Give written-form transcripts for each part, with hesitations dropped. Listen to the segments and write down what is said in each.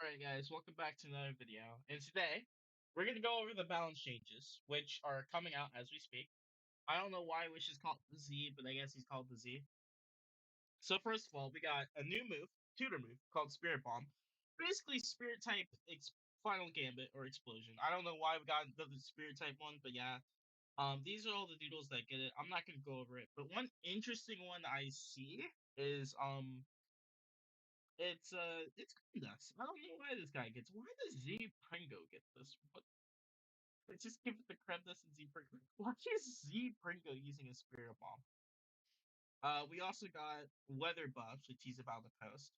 Alright guys, welcome back to another video. And today, we're going to go over the balance changes, which are coming out as we speak. I don't know why Wish is called the Z, but I guess he's called the Z. So first of all, we got a new move, tutor move, called Spirit Bomb. Basically, Spirit type Final Gambit or Explosion. I don't know why we got the Spirit type one, but yeah. These are all the doodles that get it. I'm not going to go over it, but one interesting one I see is it's nuts. I don't know why this guy gets. Why does Z Pringo get this? What? Let's just give it the credits and Z Pringo. Why is Z Pringo using a Spirit Bomb? We also got weather buffs, which he's about to post.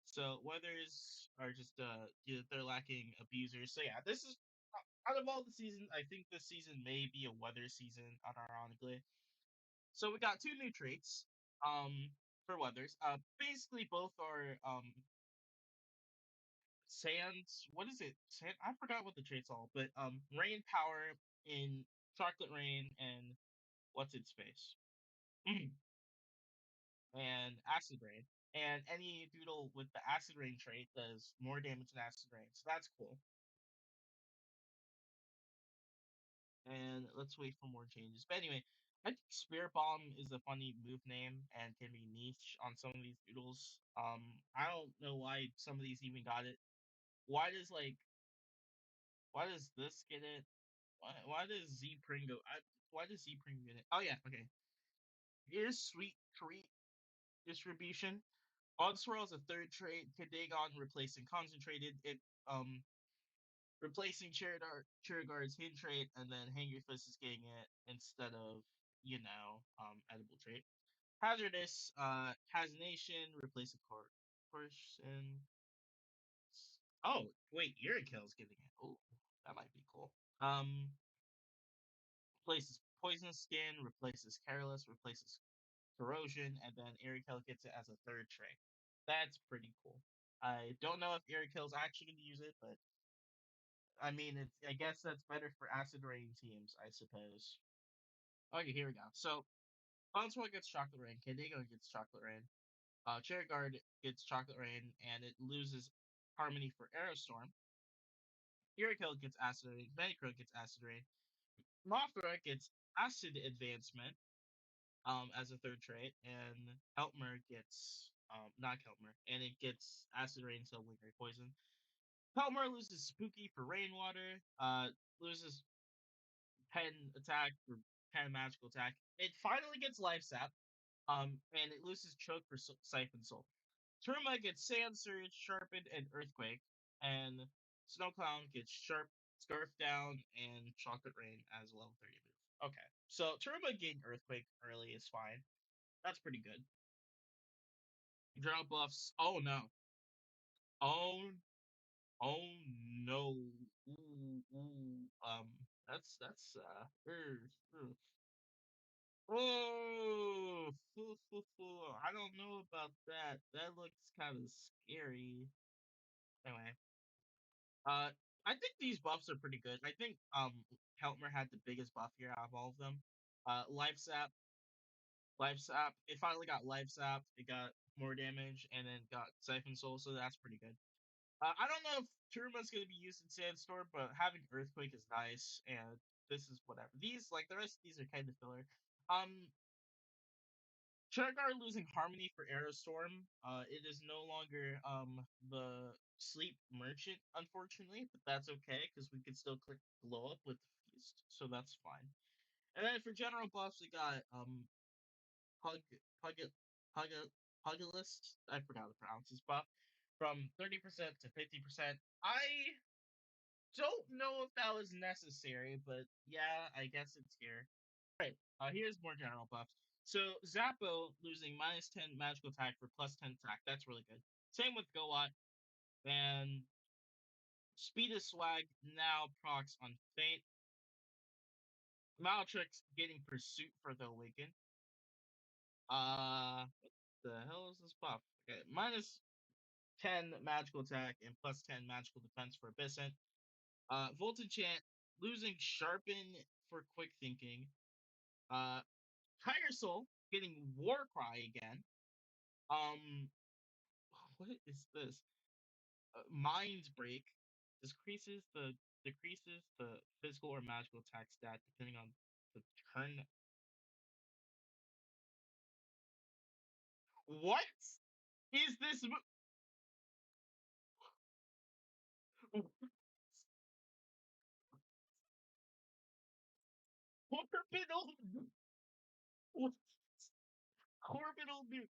So weathers are just they're lacking abusers. So yeah, this is out of all the seasons, I think this season may be a weather season, unironically. So we got two new traits for weathers. Basically both are Sands, what is it? Sand, I forgot what the traits all, but rain power in chocolate rain and what's its face? And acid rain. And any doodle with the acid rain trait does more damage than acid rain. So that's cool. And let's wait for more changes. But anyway, I think Spirit Bomb is a funny move name and can be niche on some of these doodles. I don't know why some of these even got it. Why does like why does this get it? Why does Z Pringo? Why does Z Pringo get it? Oh yeah, okay. Here's Sweet Treat distribution. Bug Swirl is a third trait. Kadagon replacing Concentrated. It replacing Charizard's hidden trait, and then Hangry Fist is getting it instead of edible trait. Hazardous Hazination replacing Portion. Oh wait, Irikill's getting it. Oh, that might be cool. Replaces Poison Skin, replaces Careless, replaces Corrosion, and then Irikell gets it as a third trait. That's pretty cool. I don't know if Irikill's actually going to use it, but I mean, I guess that's better for Acid Rain teams, I suppose. Okay, here we go. So, Bouncewell gets Chocolate Rain, Candigo gets Chocolate Rain, Cherry Guard gets Chocolate Rain, and it loses Harmony for Aerostorm. Irikell gets Acid Rain, Manicro gets Acid Rain, Mothra gets Acid Advancement, as a third trait, and Heltmer gets not Heltmer, and it gets Acid Rain, so Lingering Poison. Heltmer loses Spooky for Rainwater, loses Pen attack for Pen magical attack. It finally gets Life Sap, and it loses Choke for Siphon Soul. Turma gets Sand Surge, Sharpened, and Earthquake, and Snow Clown gets Sharp, Scarf Down, and Chocolate Rain as a level 30 move. Okay, so Turma getting Earthquake early is fine. That's pretty good. Draw buffs. Oh no. Oh oh no. Ooh, ooh. That's Oh, I don't know about that. That looks kind of scary. Anyway, I think these buffs are pretty good. I think Heltmer had the biggest buff here out of all of them. Life Sap, Life Sap. It finally got Life Sap. It got more damage, and then got Siphon Soul, so that's pretty good. I don't know if Turuma's going to be used in Sandstorm, but having Earthquake is nice, and this is whatever. These, like the rest of these, are kind of filler. Charizard losing Harmony for Aerostorm. It is no longer the Sleep Merchant, unfortunately, but that's okay because we can still click Glow Up with Feast, so that's fine. And then for general buffs, we got Pug Pug Pug Pugilist. I forgot to pronounce his buff from 30% to 50%. I don't know if that was necessary, but yeah, I guess it's here. Right. Here's more general buffs. So Zappo losing -10 magical attack for +10 attack. That's really good. Same with Goat. And Speed of Swag now procs on Fate. Maltrix getting Pursuit for the Awaken. What the hell is this buff? Okay, -10 magical attack and +10 magical defense for Abyssant. Voltage losing Sharpen for Quick Thinking. Uh, Tiger Soul getting War Cry again. What is this? Mind Break decreases the physical or magical attack stat depending on the turn. What is this? Orbital, what? Orbital nuke.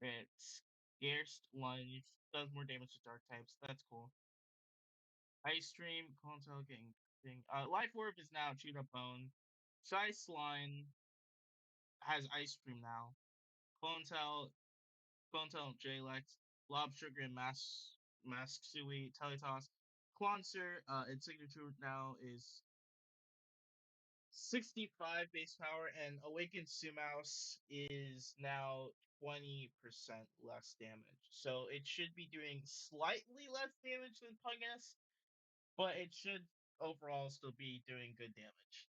It's scarce lunge does more damage to dark types. That's cool. Ice Stream, Contel getting thing. Life Orb is now chewed up bone. Shy Slime has Ice Stream now. Clontel, Clontel, Jalex, Lob Sugar, and Mask Sui, Teletoss. Clonser, its signature now is 65 base power, and Awakened Sumouse is now 20% less damage. So it should be doing slightly less damage than Pugness, but it should overall still be doing good damage.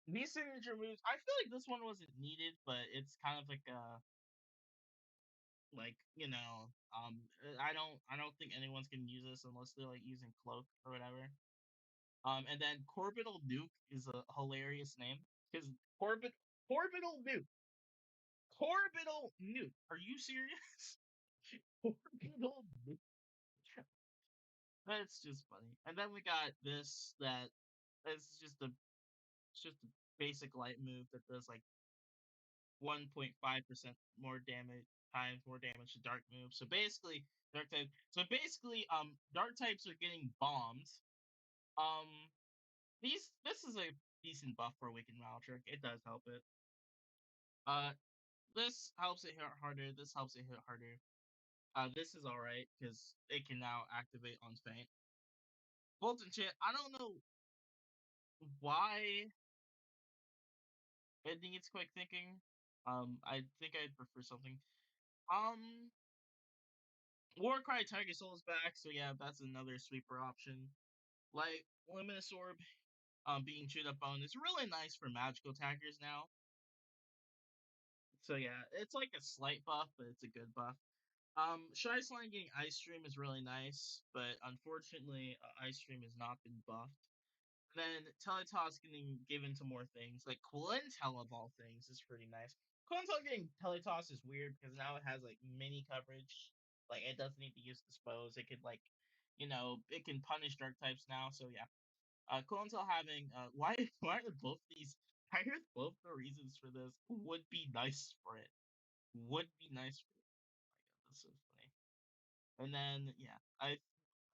These signature moves, I feel like this one wasn't needed, but it's kind of like a I don't think anyone's gonna use this unless they're like using cloak or whatever. And then Corbital Nuke is a hilarious name because Corbit Corbital Nuke, Corbital Nuke. Are you serious? Corbital Nuke. That's just funny. And then we got this that it's just a basic light move that does like 1.5% more damage times more damage to dark moves. So basically, dark types are getting bombed. Um, this is a decent buff for Awakened Maltrick. It does help it. Uh, this helps it hit harder. This helps it hit harder. This is alright because it can now activate on Faint. Bolton Chit, I don't know why it needs quick thinking. I think I'd prefer something. Um, Warcry Tiger Soul is back, so yeah, that's another sweeper option. Like Luminous Orb, being chewed up bone is really nice for magical attackers now. So yeah, it's like a slight buff, but it's a good buff. Shy Slime getting Ice Stream is really nice, but unfortunately, Ice Stream has not been buffed. Then Teletoss getting given to more things, like Quintel of all things is pretty nice. Quintel getting Teletoss is weird because now it has like mini coverage. Like it doesn't need to use Dispose. It could like, it can punish dark types now. So yeah, Quintel having why are both these? Why are both the reasons for this would be nice for it? Would be nice for it. Oh my god, that's so funny. And then yeah,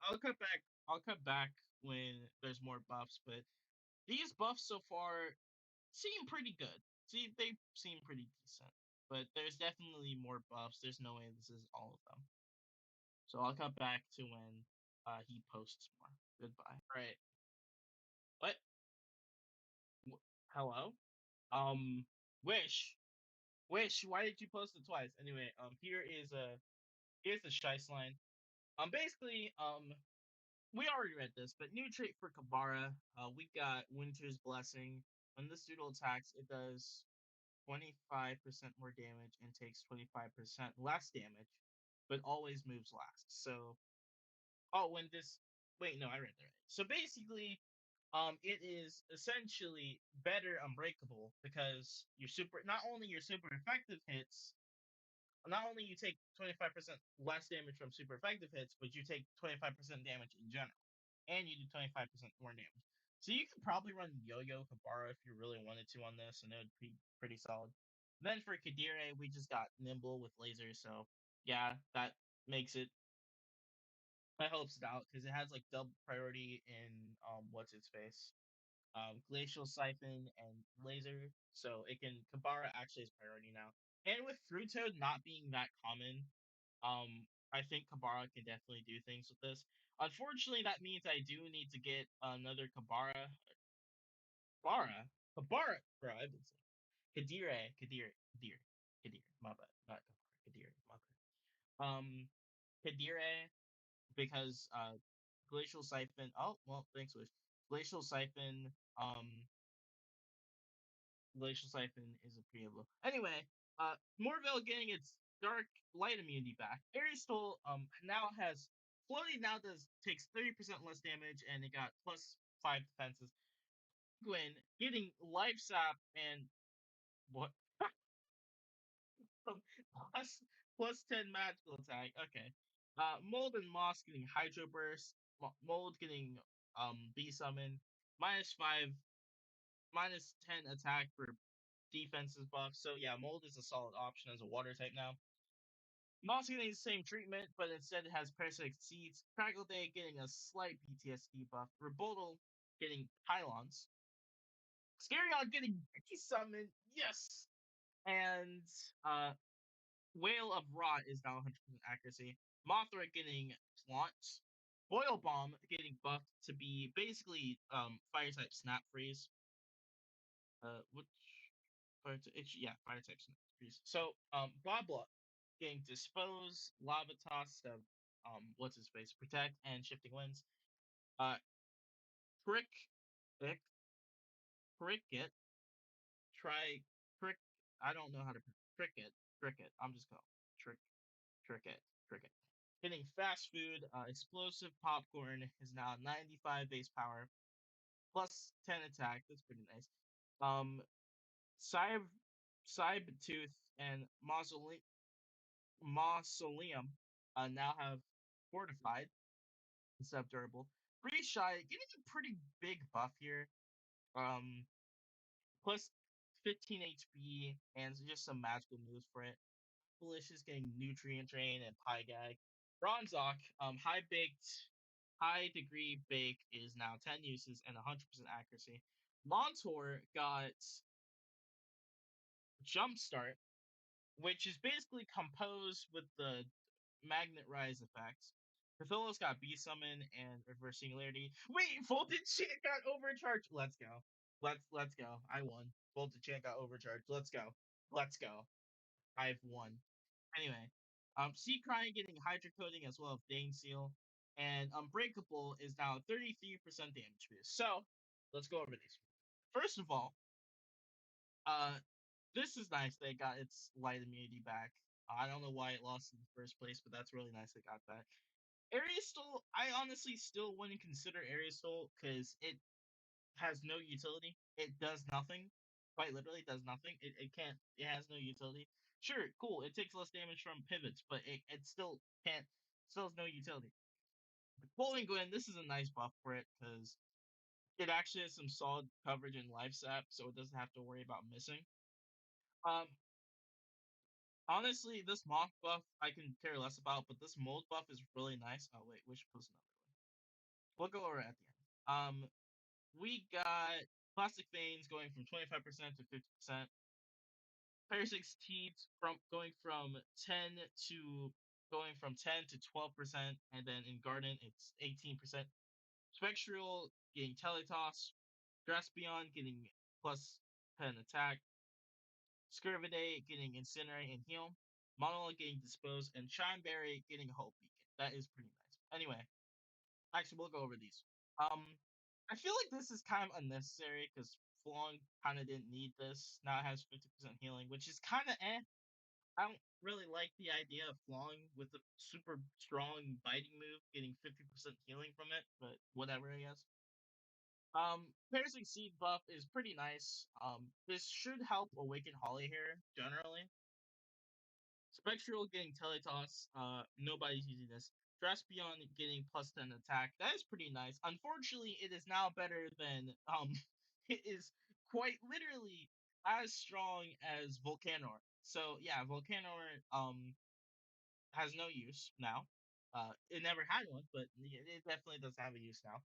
I'll cut back. I'll cut back when there's more buffs, but these buffs so far seem pretty good. See, they seem pretty decent. But there's definitely more buffs. There's no way this is all of them. So I'll cut back to when he posts more. Goodbye. Right. What? Hello? Um, Wish. Wish, why did you post it twice? Anyway, here's the Shice line. Basically, we already read this, but new trait for Kabara. We got Winter's Blessing. When this Doodle attacks, it does 25% more damage and takes 25% less damage, but always moves last. So, oh, when this, wait, no, I read that right. So basically, it is essentially better Unbreakable because not only your super effective hits, not only you take 25% less damage from super effective hits, but you take 25% damage in general, and you do 25% more damage. So you could probably run Yo-Yo Kabara if you really wanted to on this, and it would be pretty solid. Then for Kadire, we just got Nimble with Laser, so yeah, that makes it that helps it out because it has like double priority in what's its face, Glacial Siphon and Laser, so it can Kabara actually is priority now. And with Fruitoad not being that common, I think Kabara can definitely do things with this. Unfortunately, that means I do need to get another Kabara. Kabara, bro. I've been saying Kadire. My bad, not Kabara. Kadire, my bad. Kadire because Glacial Siphon. Oh well, thanks, Wish. Glacial Siphon. Glacial Siphon is a preamble. Anyway, Morville getting its dark light immunity back. Aries Soul now has floating now does takes 30% less damage and it got +5 defenses. Gwen getting life sap and what plus +10 magical attack. Okay. Mold and Moss getting Hydro Burst. Mold getting Bee Summon. -5, -10 attack for defenses buff. So yeah, Mold is a solid option as a water type now. Moss getting the same treatment, but instead it has Parasitic Seeds. Crackle Day getting a slight PTSD buff. Rebuttal getting Pylons. Scarion getting Bee Summon. Yes! And uh Whale of Rot is now 100% accuracy. Mothra getting Flaunt. Boil Bomb getting buffed to be basically fire type Snap Freeze. Which fire type? Fire type Snap Freeze. So Blah Blah getting Dispose, Lava Toss of what's his face, Protect, and Shifting Winds. Uh, Crick, Crick, Cricket, try Crick. I don't know how to Cricket, Cricket. I'm just going Trick Cricket, Cricket. Hitting fast food, explosive popcorn is now 95 base power, +10 attack. That's pretty nice. Um, Cyb, Tooth and Mausoleum now have fortified instead of durable. Freeze Shy getting a pretty big buff here. Um, plus 15 HP and just some magical moves for it. Delicious getting Nutrient Drain and Pie Gag. Bronzok, high degree bake is now 10 uses and 100% accuracy. Montour got Jumpstart, which is basically composed with the Magnet Rise effects. Cthulhu's got Bee Summon and Reverse Singularity. Wait, Voltage Chant got overcharged. Let's go. Let's go. I won. Voltage Chant got overcharged. Let's go. Let's go. I've won. Anyway, Sea Crying getting Hydro Coating as well as Dane Seal, and Unbreakable is now 33% damage boost. So let's go over these. First of all, uh, this is nice. They got its light immunity back. I don't know why it lost in the first place, but that's really nice they got that. Aries Soul, I honestly still wouldn't consider Aries Soul because it has no utility. It does nothing. Quite literally does nothing. It can't it has no utility. Sure, cool, it takes less damage from pivots, but it still can't still has no utility. Bowling Gwen, this is a nice buff for it because it actually has some solid coverage in life sap, so it doesn't have to worry about missing. Um honestly, this moth buff I can care less about, but this mold buff is really nice. Oh wait, we should post another one. We'll go over it at the end. We got Plastic Veins going from 25% to 50%. Parasix Teeth from going from 10 to 12%, and then in Garden it's 18%. Spectral getting Teletoss, Draspion getting +10 attack, Skirvidae getting Incinerate and Heal, Monolith getting Dispose, and Shineberry getting Hope Beacon. That is pretty nice. Anyway, actually we'll go over these. I feel like this is kind of unnecessary because Flong kind of didn't need this. Now it has 50% healing, which is kind of eh. I don't really like the idea of Flong with a super strong biting move getting 50% healing from it, but whatever, I guess. Piercing Seed buff is pretty nice. This should help Awaken Holly here, generally. Spectral getting Teletoss. Nobody's using this. Draspion getting +10 attack. That is pretty nice. Unfortunately, it is now better than it is quite literally as strong as Volcanor. So yeah, Volcanor has no use now. It never had one, but it definitely does have a use now.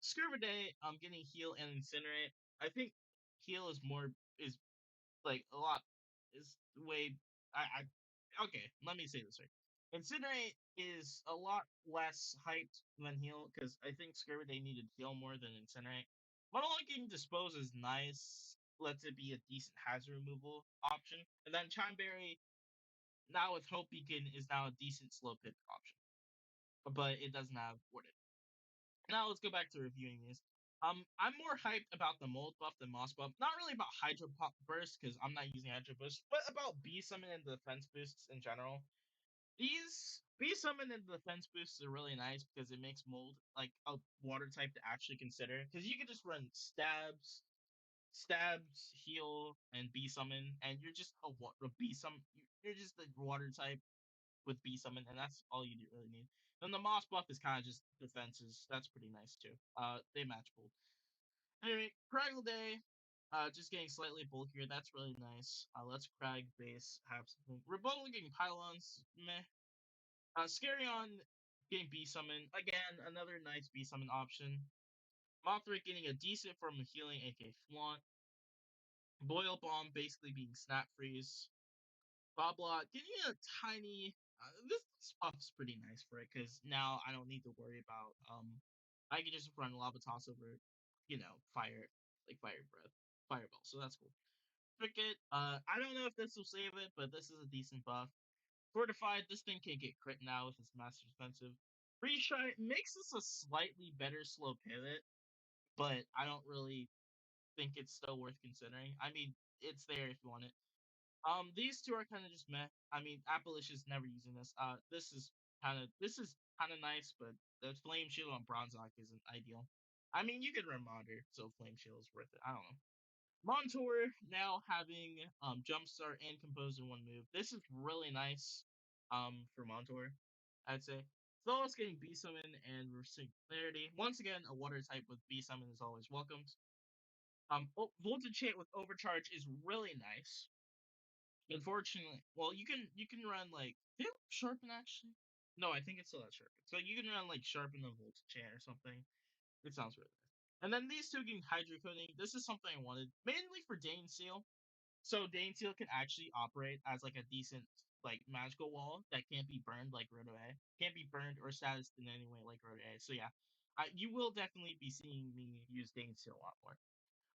Skirvidae, getting Heal and Incinerate. I think Heal is like a lot is way okay, let me say this right. Incinerate is a lot less hyped than Heal because I think Skirvidae needed Heal more than Incinerate. Monologuing Dispose is nice, lets it be a decent hazard removal option. And then Chimeberry, now with Hope Beacon, is now a decent slow pip option. But it doesn't have Warded. Now let's go back to reviewing these. I'm more hyped about the mold buff than moss buff. Not really about Hydro Pop Burst because I'm not using Hydro Burst, but about Bee Summon and the defense boosts in general. These Bee Summon and the defense boosts are really nice because it makes mold like a water type to actually consider. Because you can just run stabs, heal, and Bee Summon, and you're just a Bee Summon. You're just a water type with Bee Summon, and that's all you really need. Then the Moss buff is kind of just defenses. That's pretty nice too. They match both. Anyway, Craggle Day, just getting slightly bulkier. That's really nice. Let's Crag base have something. Rebuttal getting pylons, meh. Scarion getting Bee Summon. Again, another nice Bee Summon option. Mothra getting a decent form of healing, aka Flaunt. Boil Bomb basically being Snap Freeze. Boblot getting a tiny. This buff's pretty nice for it because now I don't need to worry about. I can just run Lava Toss over, fire like Fire Breath, Fireball. So that's cool. Cricket. I don't know if this will save it, but this is a decent buff. Fortified. This thing can get crit now with its Master Defensive. Reshine makes this a slightly better slow pivot, but I don't really think it's still worth considering. I mean, it's there if you want it. These two are kind of just meh. I mean, Appalicia's never using this. This is kind of nice, but the Flame Shield on Bronzok isn't ideal. I mean, you could run Monitor, so Flame Shield is worth it. I don't know. Montour now having Jumpstart and Compose in one move. This is really nice. For Montour, I'd say. Flawless getting Bee Summon and Singularity. Once again, a water type with Bee Summon is always welcomed. Voltage Chant with Overcharge is really nice. Unfortunately, well, you can run like Sharpen actually. No, I think it's still at Sharpen. So you can run like Sharpen and Voltage Chant or something. It sounds really nice. And then these two getting Hydro Coating. This is something I wanted mainly for Dane Seal. So Dane Seal can actually operate as like a decent like magical wall that can't be burned like Roto A. Can't be burned or status in any way like Roto A. So yeah, you will definitely be seeing me use Dane Seal a lot more.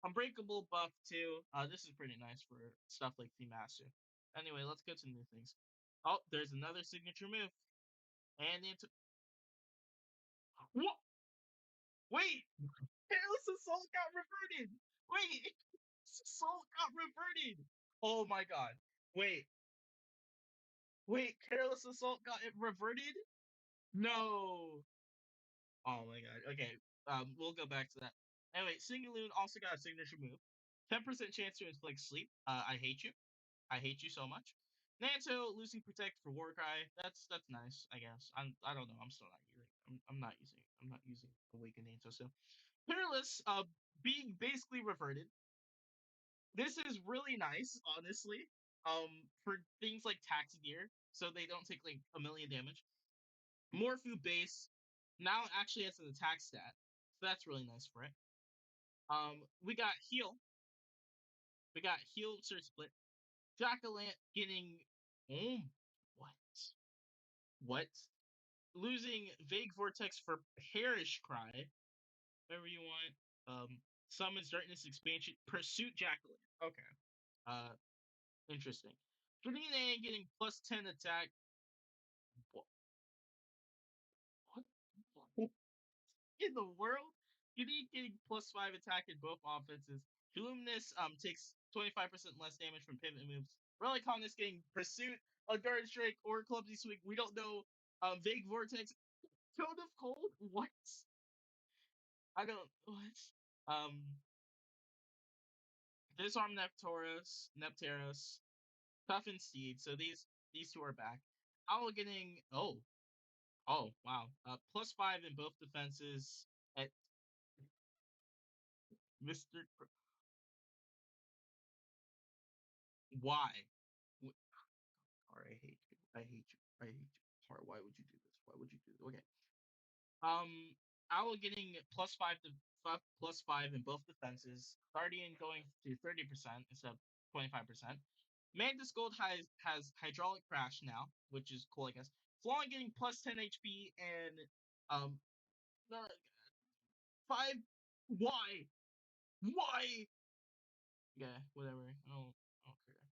Unbreakable buff too. This is pretty nice for stuff like Theme Master. Anyway, let's go to new things. Oh, there's another signature move. And into what? Wait, Careless Assault got reverted. Wait, Assault got reverted. Oh my god. Wait, Careless Assault got it reverted? No. Oh my god. Okay. We'll go back to that. Anyway, Singaloon also got a signature move. 10% chance to inflict sleep. I hate you. I hate you so much. Nanto losing protect for Warcry. That's nice, I guess. I don't know. I'm still not using. I'm not using Awaken Nanto. So Peerless being basically reverted. This is really nice, honestly. For things like Taxigear, so they don't take like a million damage. Morphu base now actually has an attack stat, so that's really nice for it. We got heal. We got heal search split. Jackalant getting what? What? Losing Vague Vortex for Perish Cry. Whatever you want. Summons Darkness Expansion. Pursuit Jackalant. Okay. Uh, interesting. Janine getting plus 10 attack. What? What in the world? Janine getting plus 5 attack in both offenses. Luminous takes 25% less damage from pivot moves. Relicon is getting Pursuit, a Guard Strike, or Clumsy Swing. We don't know. Vague Vortex. Code of Cold? What? I don't. What? Um, Disarm Nepteros, Toughen Steed. So these two are back. Owl getting wow, +5 in both defenses at Mister. Why? I hate you. I hate you. I hate you. Sorry, why would you do this? Why would you do this? Okay. Owl getting +5 in both defenses. Guardian going to 30% instead of 25%. Mantis Gold has Hydraulic Crash now, which is cool, I guess. Flawn getting plus 10 HP and um uh, 5. Why? Why? Yeah, whatever. I don't care.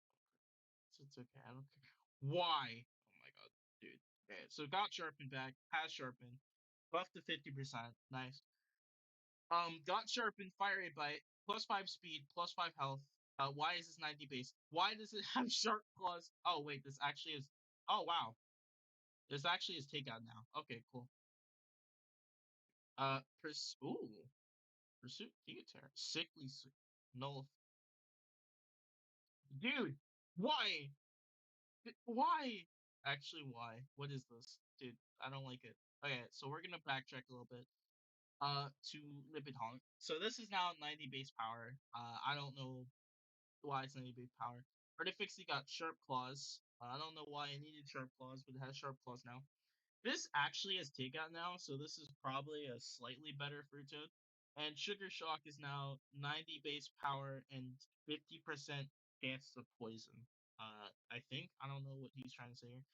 It's okay. I don't care. Why? Oh my god, dude. Okay, so got Sharpen back, has Sharpen, buff to 50%. Nice. Got Sharpened, Fiery Bite, +5 speed, +5 health. Why is this 90 base? Why does it have Sharp Claws? Oh wait, this actually is. Oh wow, this actually is takeout now. Okay, cool. Ooh, Pursuit Theater, Sickly Sweet, Null. Dude, why? Why? Actually, why? What is this, dude? I don't like it. Okay, so we're gonna backtrack a little bit. To Lipid Honk. So this is now 90 base power. I don't know why it's 90 base power. Artifixie got Sharp Claws. I don't know why it needed Sharp Claws, but it has Sharp Claws now. This actually has Takeout now, so this is probably a slightly better Fruitoad. And Sugar Shock is now 90 base power and 50% chance of poison. I think. I don't know what he's trying to say here.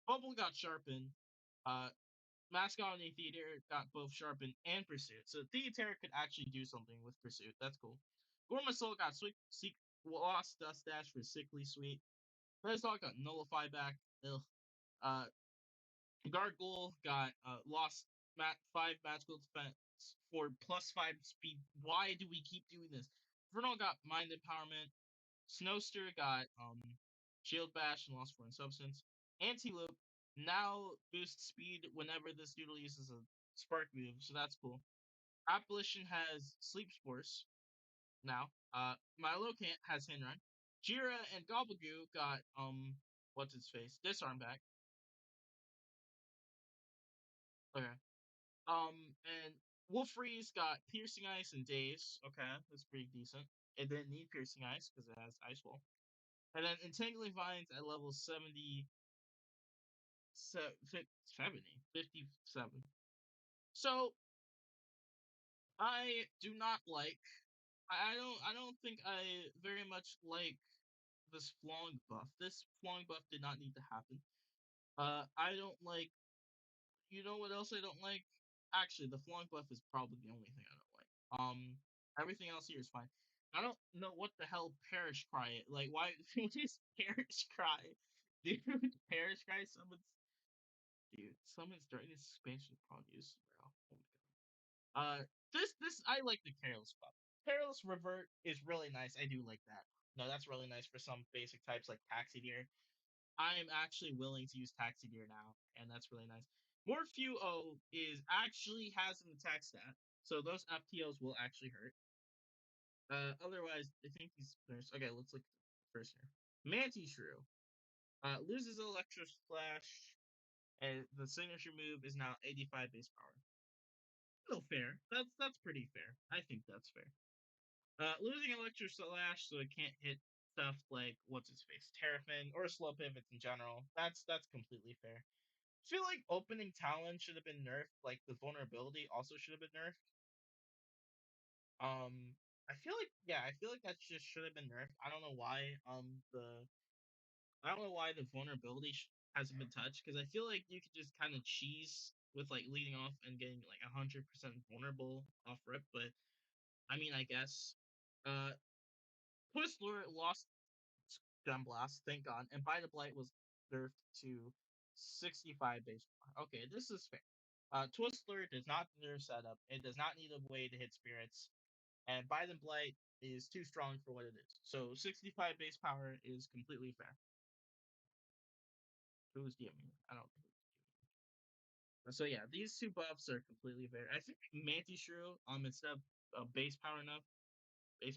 Bubble got Sharpened. Uh, Mascot and Theater got both Sharpened and Pursuit. So Theater could actually do something with Pursuit. That's cool. Gormasoul got Lost Dust Dash for Sickly Sweet. Bezdog got Nullify back. Ugh. Uh, Gargoyle got lost 5 magical defense for +5 speed. Why do we keep doing this? Vernal got Mind Empowerment. Snowster got Shield Bash and lost Foreign Substance. Antelope now boosts speed whenever this Doodle uses a Spark move, so that's cool. Apparition has Sleep Spores now. Milocant has Hinrun. Jira and Gobblegoo got what's its face? Disarm back. Okay. And Wolfreeze got Piercing Ice and Daze. Okay, that's pretty decent. It didn't need Piercing Ice because it has Ice Wall. And then Entangling Vines at level 70, 70, 57. So I do not like. I don't think I very much like this Flong buff. This Flong buff did not need to happen. I don't like. You know what else I don't like? Actually, the Flong buff is probably the only thing I don't like. Everything else here is fine. I don't know what the hell Perish Cry. Like, why what is Perish Cry? Dude, Perish Cry summons. Dude, summons during this expansion probably use, bro. Oh my god. This I like the Careless buff. Careless Revert is really nice. I do like that. No, that's really nice for some basic types like Taxi Deer. I am actually willing to use Taxi Deer now, and that's really nice. Morphew is actually has an attack stat, so those FTOs will actually hurt. Otherwise, I think these there's okay. Let's look first here. Manti Shrew loses Electro Splash, and the signature move is now 85 base power. Still fair. That's pretty fair. I think that's fair. Losing Electro Slash so it can't hit stuff like what's its face, Terrafin or slow pivots in general. That's completely fair. I feel like opening Talon should have been nerfed. Like the vulnerability also should have been nerfed. I feel like I feel like that just should have been nerfed. I don't know why. I don't know why the vulnerability hasn't been touched because I feel like you could just kind of cheese with like leading off and getting like 100% vulnerable off rip. But I mean, I guess. Uh, Twizzler lost Gun Blast, thank God, and By the Blight was nerfed to 65 base. Okay, this is fair. Twizzler does not nerf setup. It does not need a way to hit spirits, and By the Blight is too strong for what it is. So 65 base power is completely fair. Who's DMing? I don't know. So yeah, these two buffs are completely fair. I think Manti Shrew, instead of base power nerf, should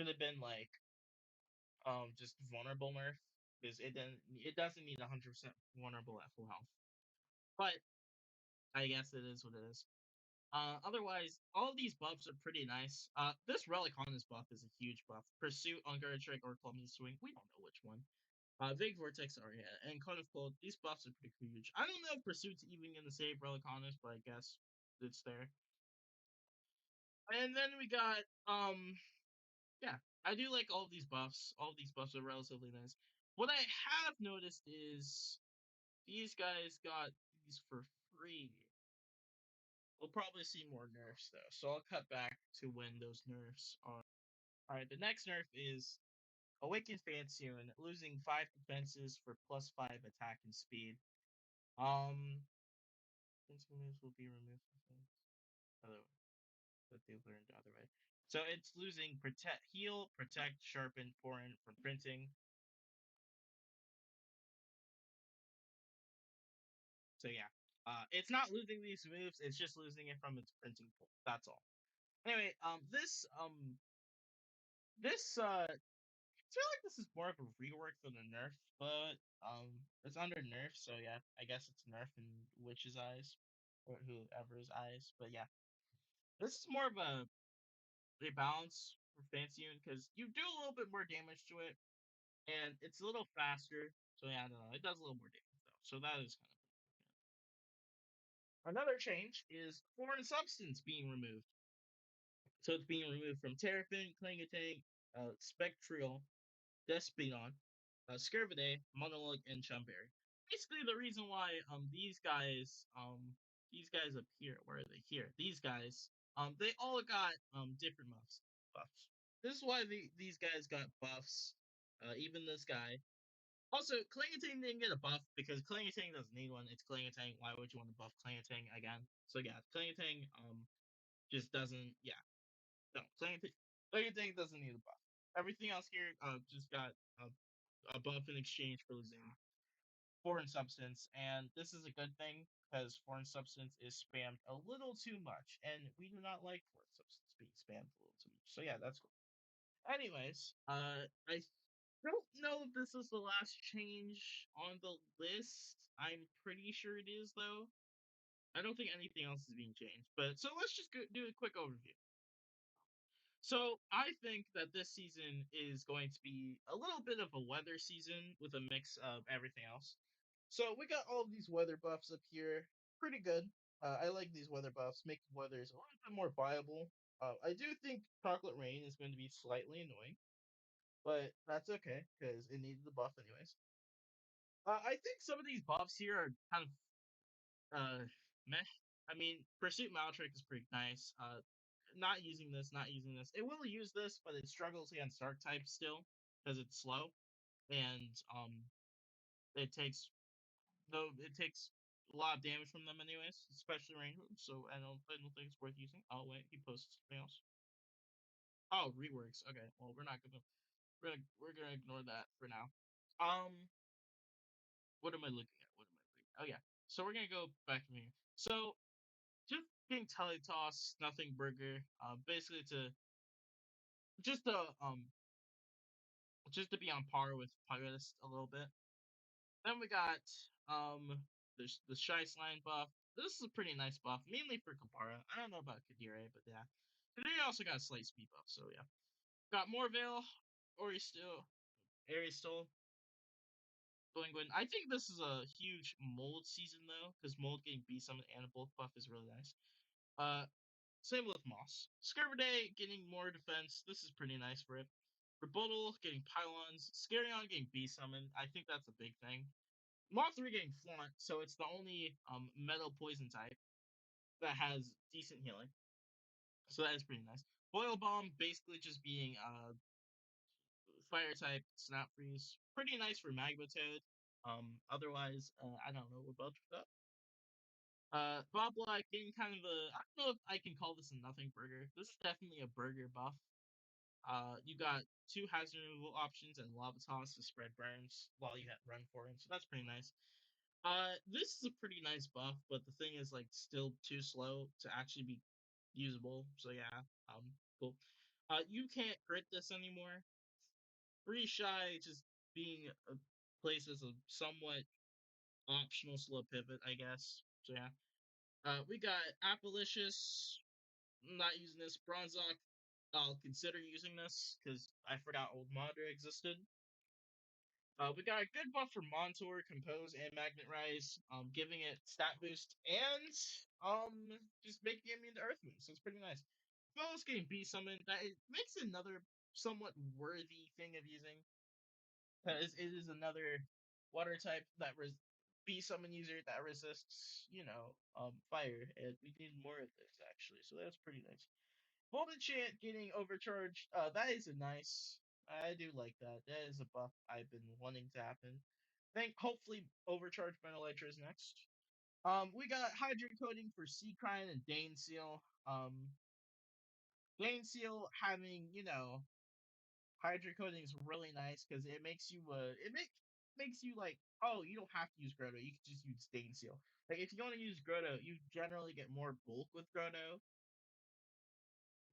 have been like just vulnerable nerf because it doesn't need 100% vulnerable at full health. But I guess it is what it is. Otherwise, all of these buffs are pretty nice. This Relic on this buff is a huge buff. Pursuit, Unguarded Trick, or Clumsy Swing. We don't know which one. Vague Vortex, oh yeah, and Cone of Cold. These buffs are pretty huge. I don't know if Pursuit's even gonna save Relic on this, but I guess it's there. And then we got yeah, I do like all of these buffs. All of these buffs are relatively nice. What I have noticed is these guys got these for free. We'll probably see more nerfs though, so I'll cut back to when those nerfs are. Alright, the next nerf is Awakened Fansoon, losing 5 defenses for +5 attack and speed. Moves will be removed from things. that they learned the other way. So it's losing protect, heal, protect, sharpen, foreign from printing. So yeah, it's not losing these moves. It's just losing it from its printing pool. That's all. Anyway, this I feel like this is more of a rework than a nerf, but it's under nerf, so yeah, I guess it's nerf in Witch's eyes or whoever's eyes. But yeah, this is more of a rebalance for Fancy because you do a little bit more damage to it, and it's a little faster. So yeah, I don't know, it does a little more damage though. So that is kind of another change is foreign substance being removed. So it's being removed from Terrapin, Clangatang, Spectral, Despinon, Skirvidae, Monologue, and Chumberry. Basically, the reason why these guys up here, where are they? Here, these guys, they all got different buffs. This is why these guys got buffs. Even this guy. Also, Clangatang didn't get a buff because Clangatang doesn't need one. It's Clangatang. Why would you want to buff Clangatang again? So yeah, Clangatang just doesn't. Yeah, no, Clangatang doesn't need a buff. Everything else here just got uh, a buff in exchange for losing foreign substance, and this is a good thing because foreign substance is spammed a little too much, and we do not like foreign substance being spammed a little too much. So yeah, that's cool. Anyways, I don't know if this is the last change on the list. I'm pretty sure it is though. I don't think anything else is being changed, but so let's just do a quick overview. So I think that this season is going to be a little bit of a weather season with a mix of everything else. So we got all of these weather buffs up here, pretty good. I like these weather buffs, making weathers a little bit more viable. I do think chocolate rain is going to be slightly annoying, but that's okay because it needed the buff anyways. I think some of these buffs here are kind of meh. I mean, Pursuit Maltrick is pretty nice. Not using this, not using this. It will use this, but it struggles against Dark types still because it's slow and it takes it takes a lot of damage from them anyways, especially range moves. So I don't think it's worth using. Oh wait, he posted something else. Oh, reworks. Okay, well we're gonna ignore that for now. What am I looking at? What am I looking at? Oh yeah. So we're gonna go back from here. So just being Teletoss, nothing burger. Basically to just to um just to be on par with Pyrus a little bit. Then we got the Shy Slime buff. This is a pretty nice buff, mainly for Kapara. I don't know about Kadire, but yeah. Kadire also got a slight speed buff, so yeah. Got Morvale, Ori still, Aries still, Blinguin. I think this is a huge mold season though, because mold getting B summon and a bulk buff is really nice. Uh Same with Moss. Skirvidae getting more defense. This is pretty nice for it. Rebuttal getting pylons. Scarion getting B summon. I think that's a big thing. Mothra getting Flaunt, so it's the only metal poison type that has decent healing. So that is pretty nice. Boil Bomb basically just being fire type Snap Freeze. Pretty nice for Magma Toad. Otherwise, I don't know about that. Bob Black getting kind of a I don't know if I can call this a nothing burger. This is definitely a burger buff. You got two hazard removal options and lava toss to spread burns while you have run for it, so that's pretty nice. This is a pretty nice buff, but the thing is like still too slow to actually be usable. So yeah, cool. You can't crit this anymore. Free Shy just being a place as a somewhat optional slow pivot, I guess. So yeah. We got Appalicious. Not using this. Bronzoc. I'll consider using this because I forgot Old Madra existed. We got a good buff for Montour, Compose, and Magnet Rise, giving it stat boost and just making it immune to Earth moves. So it's pretty nice. Fellows getting B summoned. That it makes another somewhat worthy thing of using because it is another water type that B summon user that resists, fire, and we need more of this actually. So that's pretty nice. Golden Chant getting overcharged. That is a nice. I do like that. That is a buff I've been wanting to happen. Hopefully overcharged Metal Elytra is next. We got Hydrant Coating for Sea Crine and Dane Seal. Vein Seal having, Hydra coating is really nice because it makes you makes you like, oh, you don't have to use Grotto, you can just use Stain Seal. Like if you want to use Grotto, you generally get more bulk with Grotto.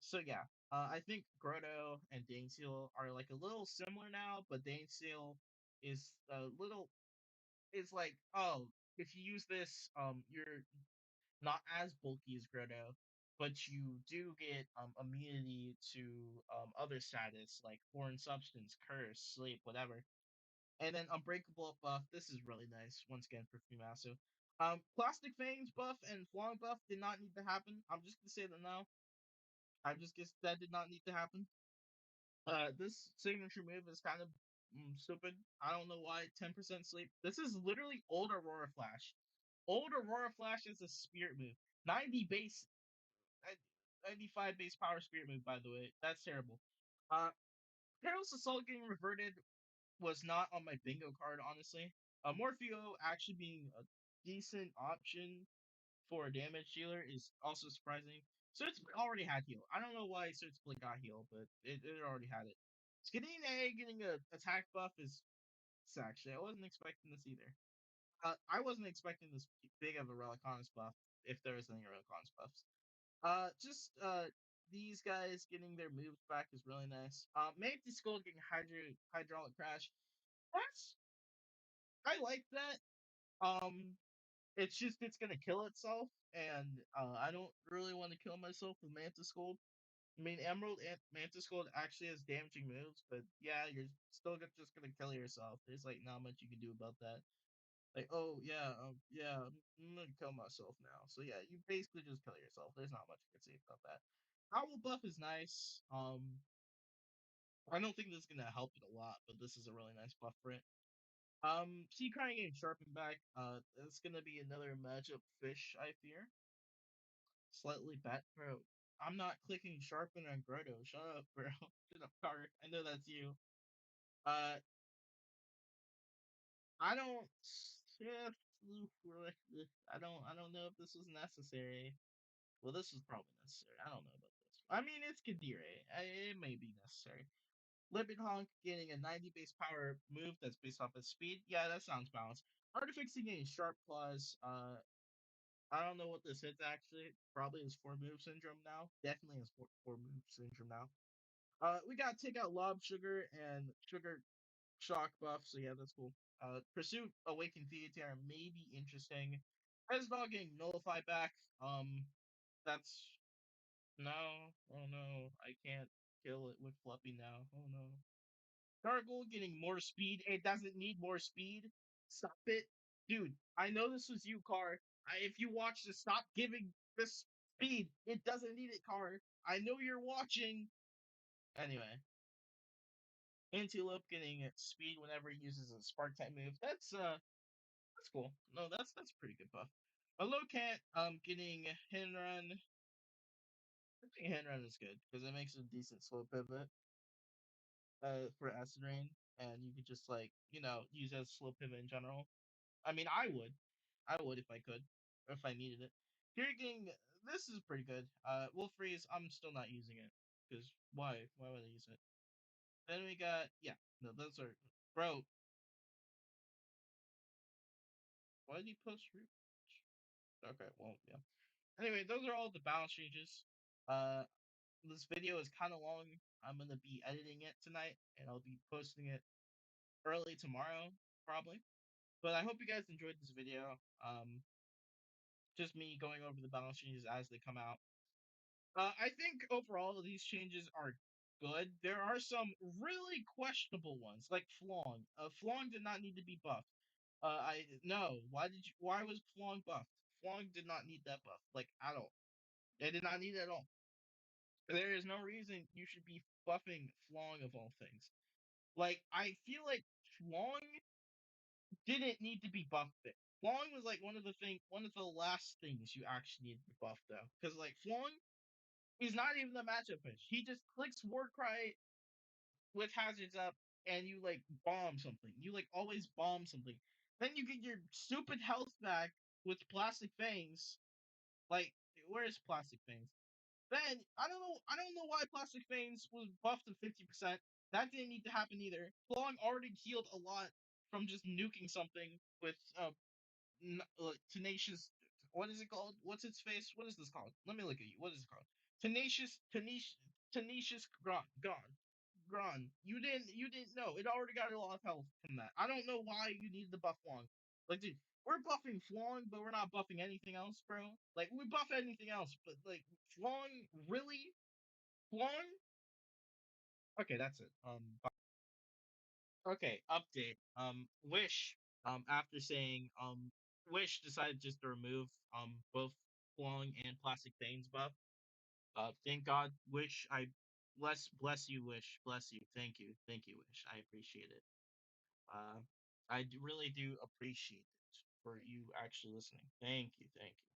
So yeah, I think Grotto and Dane Seal are like a little similar now, but Dane Seal is a little is like, oh, if you use this, you're not as bulky as Grotto, but you do get immunity to other status like foreign substance, curse, sleep, whatever. And then unbreakable buff. This is really nice. Once again for Fumasu. Plastic Fangs buff and Flong buff did not need to happen. I'm just gonna say that now. I just guess that did not need to happen. This signature move is kind of stupid. I don't know why 10% sleep. This is literally old Aurora Flash. Old Aurora Flash is a spirit move. 90 base, 95 base power spirit move, by the way. That's terrible. Uh, Perilous Assault getting reverted was not on my bingo card, honestly. Morpheo actually being a decent option for a damage dealer is also surprising. Search already had heal. I don't know why Search Blink got heal, but it already had it. Skadine getting a attack buff is actually I wasn't expecting this either. I wasn't expecting this big of a Relicanus buff if there is any Relicanus buffs. Just these guys getting their moves back is really nice. Mantis Skull getting hydraulic crash. That's I like that. Um, it's just it's gonna kill itself, and I don't really want to kill myself with Mantis Gold. I mean, Emerald and Mantis Gold actually has damaging moves, but yeah, you're still just gonna kill yourself. There's like not much you can do about that. Like, oh yeah, yeah, I'm gonna kill myself now. So yeah, you basically just kill yourself. There's not much you can say about that. Owl buff is nice. I don't think this is gonna help it a lot, but this is a really nice buff for it. Sea Crying getting sharpened back. It's gonna be another matchup fish, I fear. Slightly bet, bro. I'm not clicking sharpen on Grotto. Shut up, bro. Shut up, Carter. I know that's you. Uh, I don't. Yeah, I don't know if this was necessary. Well, this was probably necessary. I don't know about this. I mean, it's Kadire. It may be necessary. Limpid Honk getting a 90 base power move that's based off of speed. Yeah, that sounds balanced. Artifixing getting Sharp Claws. I don't know what this hits actually. Probably is 4 move syndrome now. Definitely is 4 move syndrome now. We got Take Out Lob Sugar and Sugar Shock buff. So yeah, that's cool. Pursuit Awakened Theater may be interesting. Dog getting Nullify back. That's no. Oh no, I can't kill it with Fluffy now. Oh no. Gargle getting more speed. It doesn't need more speed. Stop it. Dude, I know this was you, Car. If you watch this, stop giving this speed. It doesn't need it, Car. I know you're watching. Anyway, Antelope getting speed whenever he uses a spark type move. That's cool. No, that's pretty good buff. A low cat getting hit and run. I think hit and run is good because it makes a decent slow pivot for acid rain, and you could just like use it as slow pivot in general. I mean, I would if I could, or if I needed it. Hurricane, this is pretty good. Wolf Freeze, I'm still not using it because why? Why would I use it? Then we got no, those are bro. Why did you post? Okay, well yeah. Anyway, those are all the balance changes. Uh, this video is kind of long. I'm gonna be editing it tonight, and I'll be posting it early tomorrow, probably. But I hope you guys enjoyed this video. Just me going over the balance changes as they come out. I think overall these changes are good. There are some really questionable ones, like Flong. Flong did not need to be buffed. I no. Why did you? Why was Flong buffed? Flong did not need that buff, like at all. They did not need it at all. There is no reason you should be buffing Flong of all things. Like I feel like Flong didn't need to be buffed. Flong was like one of the last things you actually need to be buffed though, because like Flong, he's not even the matchup pitch. He just clicks Warcry with hazards up, and you like bomb something. You like always bomb something. Then you get your stupid health back with Plastic Fangs. Like, where's Plastic Fangs? Then I don't know why Plastic Veins was buffed to 50%. That didn't need to happen either. Flong already healed a lot from just nuking something with tenacious. What is it called? What's its face? What is this called? Let me look at you. What is it called? Tenacious Gron. You didn't know. It already got a lot of health from that. I don't know why you need the buff Flong. Like, dude, we're buffing Flong, but we're not buffing anything else, bro. Like, we buff anything else, but like Flong, really? Flong? Okay, that's it. Okay, update. Wish. After saying Wish decided just to remove both Flong and Plastic Veins buff. Thank God, Wish. I bless you, Wish. Bless you. Thank you, Wish. I appreciate it. Uh, really do appreciate it for you actually listening. Thank you, thank you.